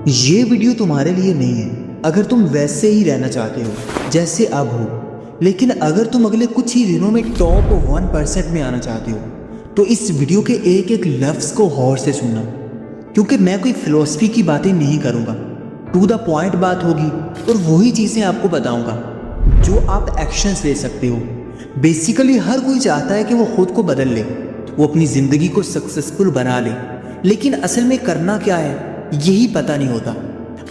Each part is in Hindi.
ये वीडियो तुम्हारे लिए नहीं है अगर तुम वैसे ही रहना चाहते हो जैसे अब हो, लेकिन अगर तुम अगले कुछ ही दिनों में टॉप 1% में आना चाहते हो तो इस वीडियो के एक एक लफ्ज़ को गौर से सुनना, क्योंकि मैं कोई फिलॉसफी की बातें नहीं करूँगा। टू द पॉइंट बात होगी और वही चीज़ें आपको बताऊँगा जो आप एक्शंस ले सकते हो। बेसिकली हर कोई चाहता है कि वो खुद को बदल ले, वो अपनी ज़िंदगी को सक्सेसफुल बना ले, लेकिन असल में करना क्या है यही पता नहीं होता।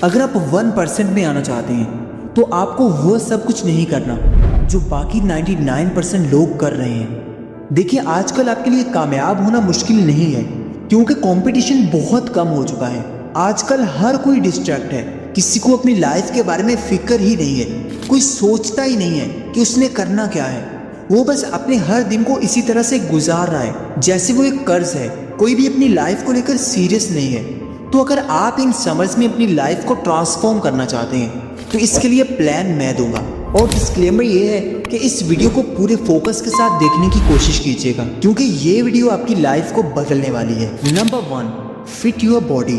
अगर आप 1% में आना चाहते हैं तो आपको वो सब कुछ नहीं करना जो बाकी 99% लोग कर रहे हैं। देखिए, आजकल आपके लिए कामयाब होना मुश्किल नहीं है क्योंकि कंपटीशन बहुत कम हो चुका है। आजकल हर कोई डिस्ट्रैक्ट है, किसी को अपनी लाइफ के बारे में फिक्र ही नहीं है, कोई सोचता ही नहीं है कि उसने करना क्या है। वो बस अपने हर दिन को इसी तरह से गुजार रहा है जैसे वो एक कर्ज है। कोई भी अपनी लाइफ को लेकर सीरियस नहीं है। तो अगर आप इन समर्स में अपनी लाइफ को ट्रांसफॉर्म करना चाहते हैं तो इसके लिए प्लान मैं दूंगा। और डिस्क्लेमर ये है कि इस वीडियो को पूरे फोकस के साथ देखने की कोशिश कीजिएगा क्योंकि ये वीडियो आपकी लाइफ को बदलने वाली है। Number 1, fit your body.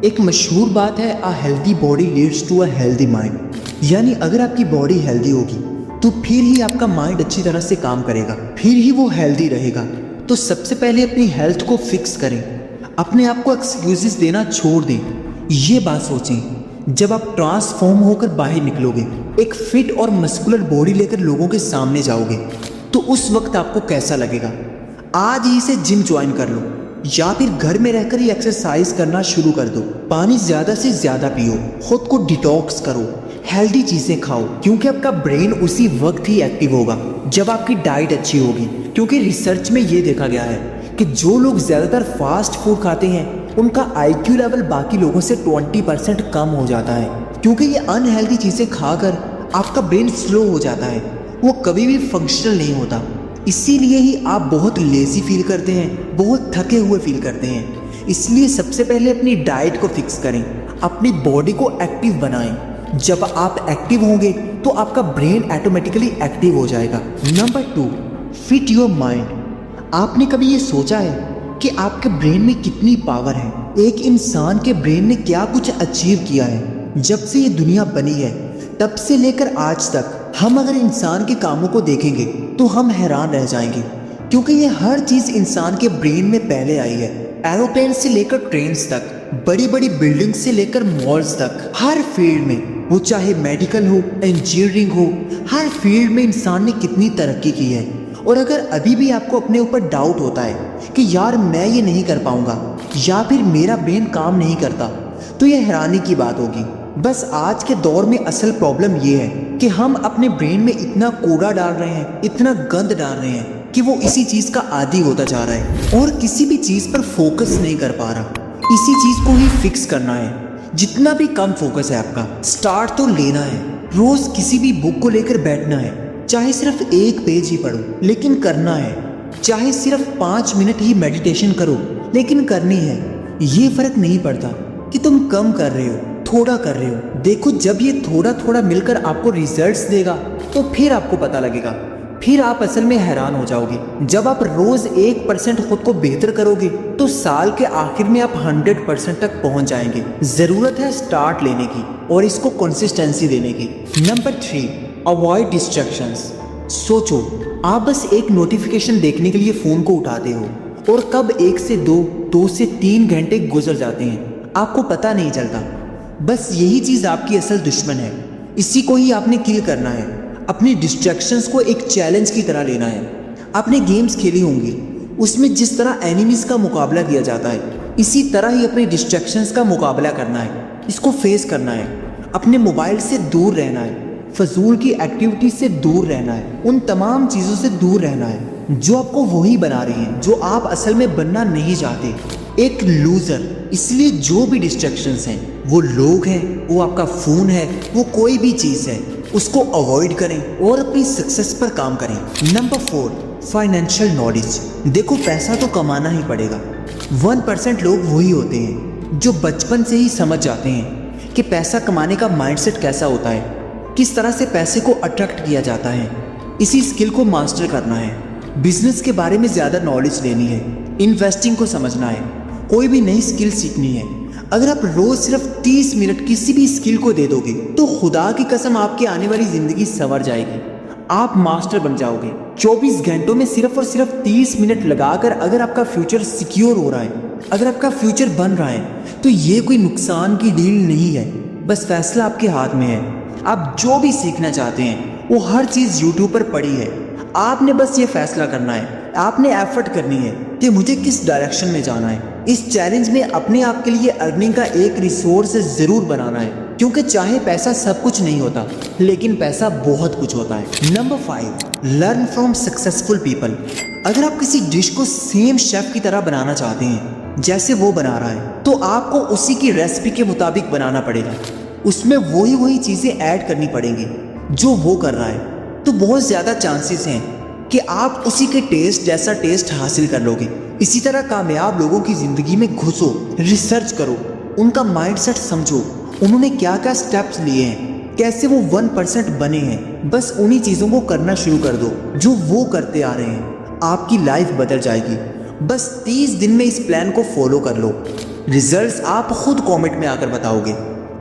एक मशहूर बात है, a healthy body leads to a healthy mind. यानी अगर आपकी बॉडी हेल्दी होगी तो फिर ही आपका माइंड अच्छी तरह से काम करेगा, फिर ही वो हेल्दी रहेगा। तो सबसे पहले अपनी हेल्थ को फिक्स करें, अपने आप को एक्सक्यूजेस देना छोड़ दें। ये बात सोचें, जब आप ट्रांसफॉर्म होकर बाहर निकलोगे, एक फिट और मस्कुलर बॉडी लेकर लोगों के सामने जाओगे, तो उस वक्त आपको कैसा लगेगा? आज ही से जिम ज्वाइन कर लो या फिर घर में रहकर ही एक्सरसाइज करना शुरू कर दो। पानी ज़्यादा से ज़्यादा पियो, खुद को डिटॉक्स करो, हेल्दी चीज़ें खाओ, क्योंकि आपका ब्रेन उसी वक्त ही एक्टिव होगा जब आपकी डाइट अच्छी होगी। क्योंकि रिसर्च में ये देखा गया है कि जो लोग ज़्यादातर फास्ट फूड खाते हैं उनका IQ लेवल बाकी लोगों से 20% कम हो जाता है, क्योंकि ये अनहेल्दी चीज़ें खाकर आपका ब्रेन स्लो हो जाता है, वो कभी भी फंक्शनल नहीं होता। इसीलिए ही आप बहुत लेज़ी फील करते हैं, बहुत थके हुए फील करते हैं। इसलिए सबसे पहले अपनी डाइट को फिक्स करें, अपनी बॉडी को एक्टिव बनाएं। जब आप एक्टिव होंगे तो आपका ब्रेन ऑटोमेटिकली एक्टिव हो जाएगा। Number 2, fit your mind. आपने कभी ये सोचा है कि आपके ब्रेन में कितनी पावर है? एक इंसान के ब्रेन ने क्या कुछ अचीव किया है जब से ये दुनिया बनी है, तब से लेकर आज तक। हम अगर इंसान के कामों को देखेंगे तो हम हैरान रह जाएंगे, क्योंकि ये हर चीज़ इंसान के ब्रेन में पहले आई है। एरोप्लेन से लेकर ट्रेन्स तक, बड़ी बड़ी बिल्डिंग से लेकर मॉल्स तक, हर फील्ड में, वो चाहे मेडिकल हो, इंजीनियरिंग हो, हर फील्ड में इंसान ने कितनी तरक्की की है। और अगर अभी भी आपको अपने ऊपर डाउट होता है कि यार मैं ये नहीं कर पाऊंगा या फिर मेरा ब्रेन काम नहीं करता, तो ये हैरानी की बात होगी। बस आज के दौर में असल प्रॉब्लम ये है कि हम अपने ब्रेन में इतना कूड़ा डाल रहे हैं, इतना गंद डाल रहे हैं कि वो इसी चीज़ का आदी होता जा रहा है और किसी भी चीज़ पर फोकस नहीं कर पा रहा। इसी चीज़ को ही फिक्स करना है। जितना भी कम फोकस है आपका, स्टार्ट तो लेना है। रोज़ किसी भी बुक को लेकर बैठना है, चाहे सिर्फ एक पेज ही पढ़ो, लेकिन करना है। चाहे सिर्फ 5 मिनट ही मेडिटेशन करो, लेकिन करनी है। ये फर्क नहीं पड़ता कि तुम कम कर रहे हो, थोड़ा कर रहे हो। देखो, जब ये थोड़ा थोड़ा मिलकर आपको रिजल्ट्स देगा तो फिर आपको पता लगेगा, फिर आप असल में हैरान हो जाओगे। जब आप रोज 1% खुद को बेहतर करोगे तो साल के आखिर में आप 100% तक पहुंच जाएंगे। जरूरत है स्टार्ट लेने की और इसको कंसिस्टेंसी देने की। Number 3, avoid distractions. सोचो, आप बस एक नोटिफिकेशन देखने के लिए फ़ोन को उठाते हो और कब 1 से 2 से 3 घंटे गुजर जाते हैं, आपको पता नहीं चलता। बस यही चीज़ आपकी असल दुश्मन है, इसी को ही आपने किल करना है। अपनी डिस्ट्रैक्शंस को एक चैलेंज की तरह लेना है। आपने गेम्स खेली होंगी, उसमें जिस तरह एनिमीज़ का मुकाबला किया जाता है, इसी तरह ही अपनी डिस्ट्रैक्शंस का मुकाबला करना है, इसको फेस करना है। अपने मोबाइल से दूर रहना है, फजूल की एक्टिविटी से दूर रहना है, उन तमाम चीज़ों से दूर रहना है जो आपको वही बना रही हैं जो आप असल में बनना नहीं चाहते, एक लूज़र। इसलिए जो भी डिस्ट्रैक्शंस हैं, वो लोग हैं, वो आपका फ़ोन है, वो कोई भी चीज़ है, उसको अवॉइड करें और अपनी सक्सेस पर काम करें। Number 4, financial knowledge. देखो, पैसा तो कमाना ही पड़ेगा। 1% लोग वही होते हैं जो बचपन से ही समझ जाते हैं कि पैसा कमाने का माइंडसेट कैसा होता है, किस तरह से पैसे को अट्रैक्ट किया जाता है। इसी स्किल को मास्टर करना है, बिजनेस के बारे में ज़्यादा नॉलेज लेनी है, इन्वेस्टिंग को समझना है, कोई भी नई स्किल सीखनी है, अगर आप रोज सिर्फ 30 मिनट किसी भी स्किल को दे दोगे तो खुदा की कसम आपकी आने वाली जिंदगी संवर जाएगी। आप मास्टर बन जाओगे। 24 घंटों में सिर्फ और सिर्फ 30 मिनट लगाकर अगर आपका फ्यूचर सिक्योर हो रहा है, अगर आपका फ्यूचर बन रहा है, तो ये कोई नुकसान की डील नहीं है। बस फैसला आपके हाथ में है। आप जो भी सीखना चाहते हैं वो हर चीज़ यूट्यूब पर पड़ी है। आपने बस ये फैसला करना है, आपने एफर्ट करनी है कि मुझे किस डायरेक्शन में जाना है। इस चैलेंज में अपने आप के लिए अर्निंग का एक रिसोर्स ज़रूर बनाना है, क्योंकि चाहे पैसा सब कुछ नहीं होता, लेकिन पैसा बहुत कुछ होता है। Number 5, learn from successful people. अगर आप किसी डिश को सेम शेफ की तरह बनाना चाहते हैं जैसे वो बना रहा है, तो आपको उसी की रेसिपी के मुताबिक बनाना पड़ेगा। उसमें वही चीज़ें ऐड करनी पड़ेंगी जो वो कर रहा है। तो बहुत ज़्यादा चांसेस हैं कि आप उसी के टेस्ट जैसा टेस्ट हासिल कर लोगे। इसी तरह कामयाब लोगों की ज़िंदगी में घुसो, रिसर्च करो, उनका माइंडसेट समझो, उन्होंने क्या क्या स्टेप्स लिए हैं, कैसे वो 1% बने हैं। बस उन्हीं चीज़ों को करना शुरू कर दो जो वो करते आ रहे हैं। आपकी लाइफ बदल जाएगी। बस 30 दिन में इस प्लान को फॉलो कर लो। रिजल्ट्स आप खुद कमेंट में आकर बताओगे।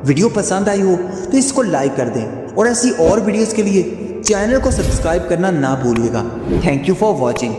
वीडियो पसंद आई हो तो इसको लाइक कर दें और ऐसी और वीडियोस के लिए चैनल को सब्सक्राइब करना ना भूलिएगा। Thank you for watching.